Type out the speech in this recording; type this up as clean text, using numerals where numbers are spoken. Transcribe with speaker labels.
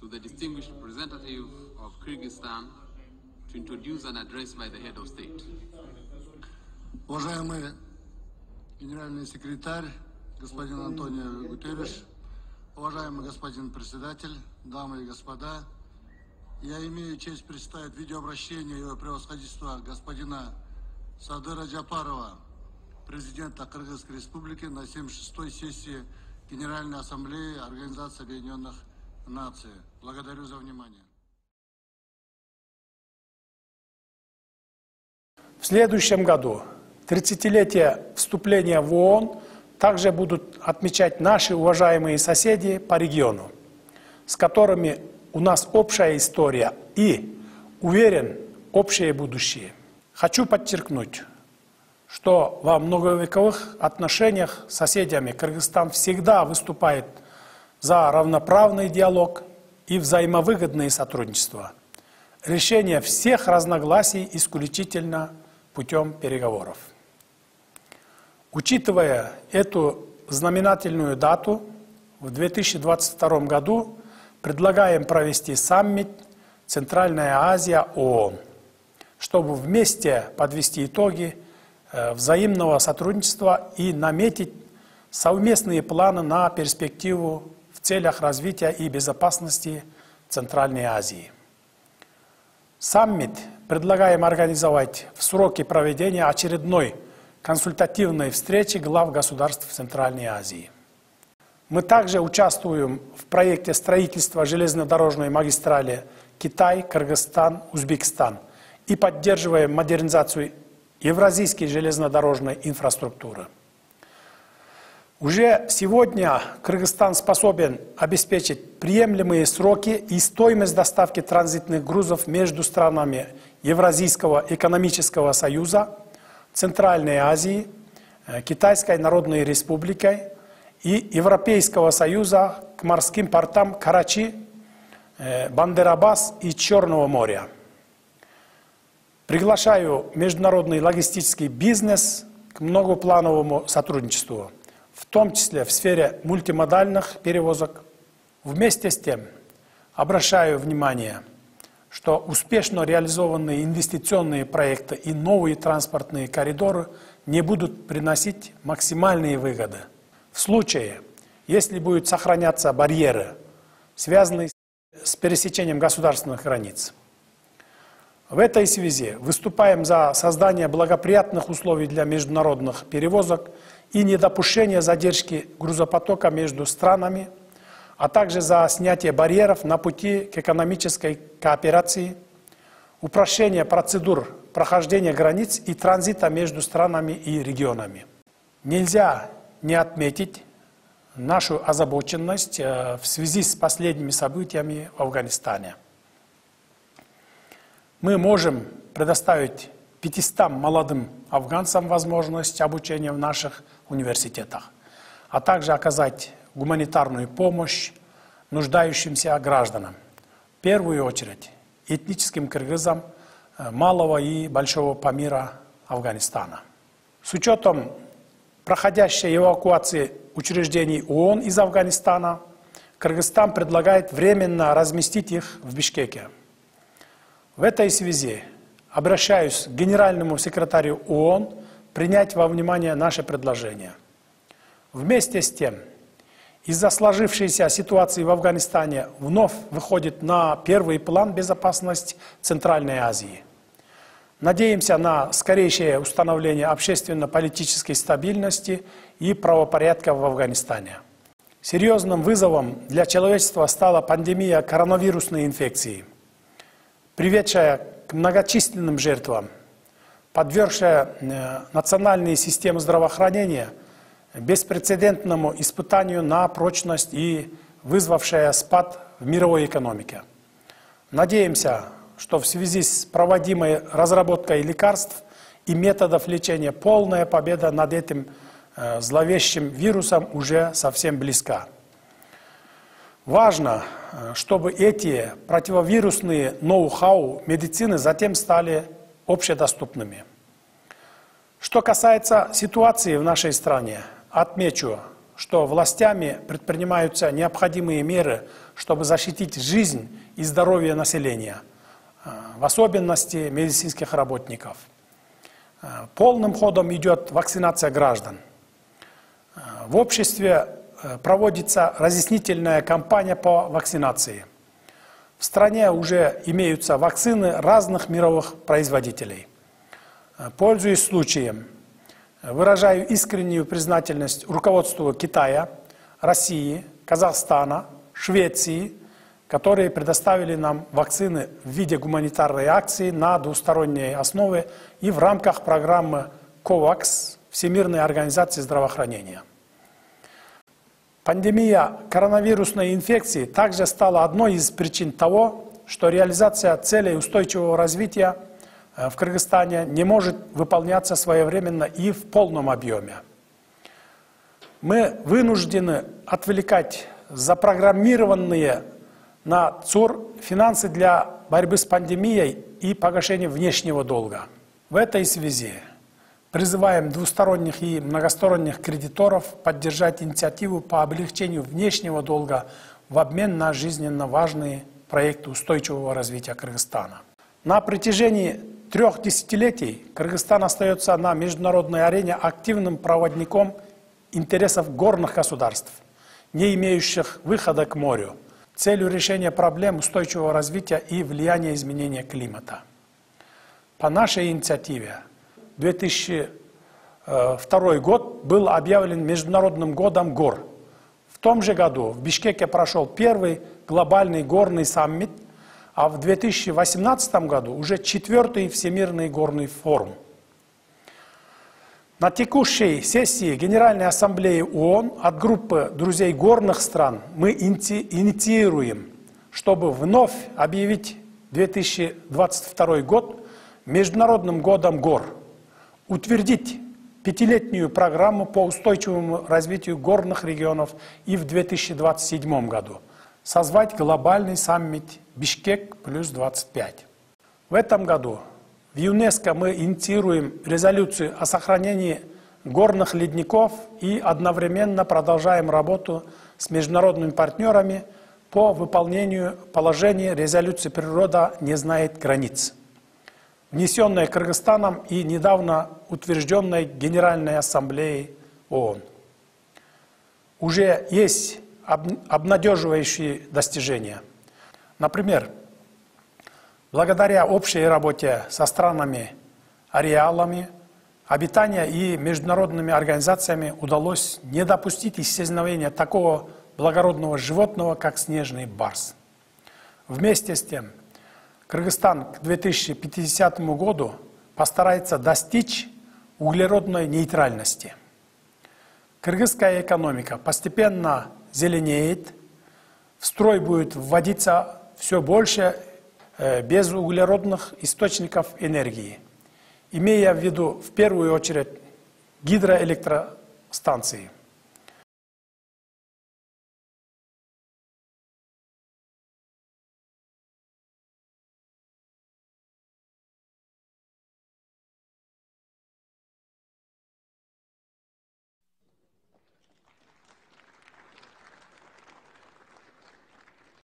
Speaker 1: to the distinguished representative of Kyrgyzstan to introduce an address by the head of state.
Speaker 2: Уважаемый генеральный секретарь, господин Антонио Гутерриш, уважаемый господин председатель, дамы и господа, я имею честь представить видеообращение его превосходительства господина Садыра Джапарова, президента Кыргызской Республики, на 76-й сессии Генеральной Ассамблеи Организации Объединенных Наций. Благодарю за внимание.
Speaker 3: В следующем году 30-летие вступления в ООН также будут отмечать наши уважаемые соседи по региону, с которыми у нас общая история и, уверен, общее будущее. Хочу подчеркнуть, что во многовековых отношениях с соседями Кыргызстан всегда выступает за равноправный диалог и взаимовыгодное сотрудничество. Решение всех разногласий исключительно путем переговоров. Учитывая эту знаменательную дату, в 2022 году предлагаем провести саммит «Центральная Азия ООН», чтобы вместе подвести итоги взаимного сотрудничества и наметить совместные планы на перспективу в целях развития и безопасности Центральной Азии. Саммит предлагаем организовать в сроки проведения очередной консультативной встречи глав государств Центральной Азии. Мы также участвуем в проекте строительства железнодорожной магистрали Китай, Кыргызстан, Узбекистан и поддерживаем модернизацию евразийской железнодорожной инфраструктуры. Уже сегодня Кыргызстан способен обеспечить приемлемые сроки и стоимость доставки транзитных грузов между странами Евразийского экономического союза, Центральной Азии, Китайской Народной Республикой и Европейского Союза к морским портам Карачи, Бандер-Аббас и Черного моря. Приглашаю международный логистический бизнес к многоплановому сотрудничеству, в том числе в сфере мультимодальных перевозок. Вместе с тем обращаю внимание, что успешно реализованные инвестиционные проекты и новые транспортные коридоры не будут приносить максимальные выгоды. В случае, если будут сохраняться барьеры, связанные с пересечением государственных границ. В этой связи выступаем за создание благоприятных условий для международных перевозок и недопущение задержки грузопотока между странами, а также за снятие барьеров на пути к экономической кооперации, упрощение процедур прохождения границ и транзита между странами и регионами. Нельзя не отметить нашу озабоченность в связи с последними событиями в Афганистане. Мы можем предоставить 500 молодым афганцам возможность обучения в наших университетах, а также оказать гуманитарную помощь нуждающимся гражданам, в первую очередь этническим кыргызам малого и большого Памира Афганистана. С учетом проходящей эвакуации учреждений ООН из Афганистана, Кыргызстан предлагает временно разместить их в Бишкеке. В этой связи обращаюсь к генеральному секретарю ООН принять во внимание наше предложение. Вместе с тем, из-за сложившейся ситуации в Афганистане вновь выходит на первый план безопасность Центральной Азии. Надеемся на скорейшее установление общественно-политической стабильности и правопорядка в Афганистане. Серьезным вызовом для человечества стала пандемия коронавирусной инфекции, приведшая к многочисленным жертвам, подвергшая национальные системы здравоохранения беспрецедентному испытанию на прочность и вызвавшая спад в мировой экономике. Надеемся, что в связи с проводимой разработкой лекарств и методов лечения полная победа над этим зловещим вирусом уже совсем близка. Важно, чтобы эти противовирусные ноу-хау медицины затем стали общедоступными. Что касается ситуации в нашей стране, отмечу, что властями предпринимаются необходимые меры, чтобы защитить жизнь и здоровье населения, в особенности медицинских работников. Полным ходом идет вакцинация граждан. В обществе проводится разъяснительная кампания по вакцинации. В стране уже имеются вакцины разных мировых производителей. Пользуясь случаем, выражаю искреннюю признательность руководству Китая, России, Казахстана, Швеции, которые предоставили нам вакцины в виде гуманитарной акции на двусторонней основе и в рамках программы COVAX Всемирной организации здравоохранения. Пандемия коронавирусной инфекции также стала одной из причин того, что реализация целей устойчивого развития в Кыргызстане не может выполняться своевременно и в полном объеме. Мы вынуждены отвлекать запрограммированные на ЦУР финансы для борьбы с пандемией и погашения внешнего долга. В этой связи призываем двусторонних и многосторонних кредиторов поддержать инициативу по облегчению внешнего долга в обмен на жизненно важные проекты устойчивого развития Кыргызстана. На протяжении 3 десятилетий Кыргызстан остается на международной арене активным проводником интересов горных государств, не имеющих выхода к морю, целью решения проблем устойчивого развития и влияния изменения климата. По нашей инициативе 2002 год был объявлен Международным годом гор. В том же году в Бишкеке прошел первый глобальный горный саммит, а в 2018 году уже 4-й Всемирный горный форум. На текущей сессии Генеральной Ассамблеи ООН от группы друзей горных стран мы инициируем, чтобы вновь объявить 2022 год Международным годом гор, утвердить 5-летнюю программу по устойчивому развитию горных регионов и в 2027 году, созвать глобальный саммит Бишкек плюс 25. В этом году в ЮНЕСКО мы инициируем резолюцию о сохранении горных ледников и одновременно продолжаем работу с международными партнерами по выполнению положения резолюции «Природа не знает границ», внесенной Кыргызстаном и недавно утвержденной Генеральной Ассамблеей ООН. Уже есть обнадеживающие достижения. Например, благодаря общей работе со странами ареалами обитания и международными организациями удалось не допустить исчезновения такого благородного животного, как снежный барс. Вместе с тем, Кыргызстан к 2050 году постарается достичь углеродной нейтральности. Кыргызская экономика постепенно зеленеет, в строй будет вводиться все больше безуглеродных источников энергии, имея в виду в первую очередь гидроэлектростанции.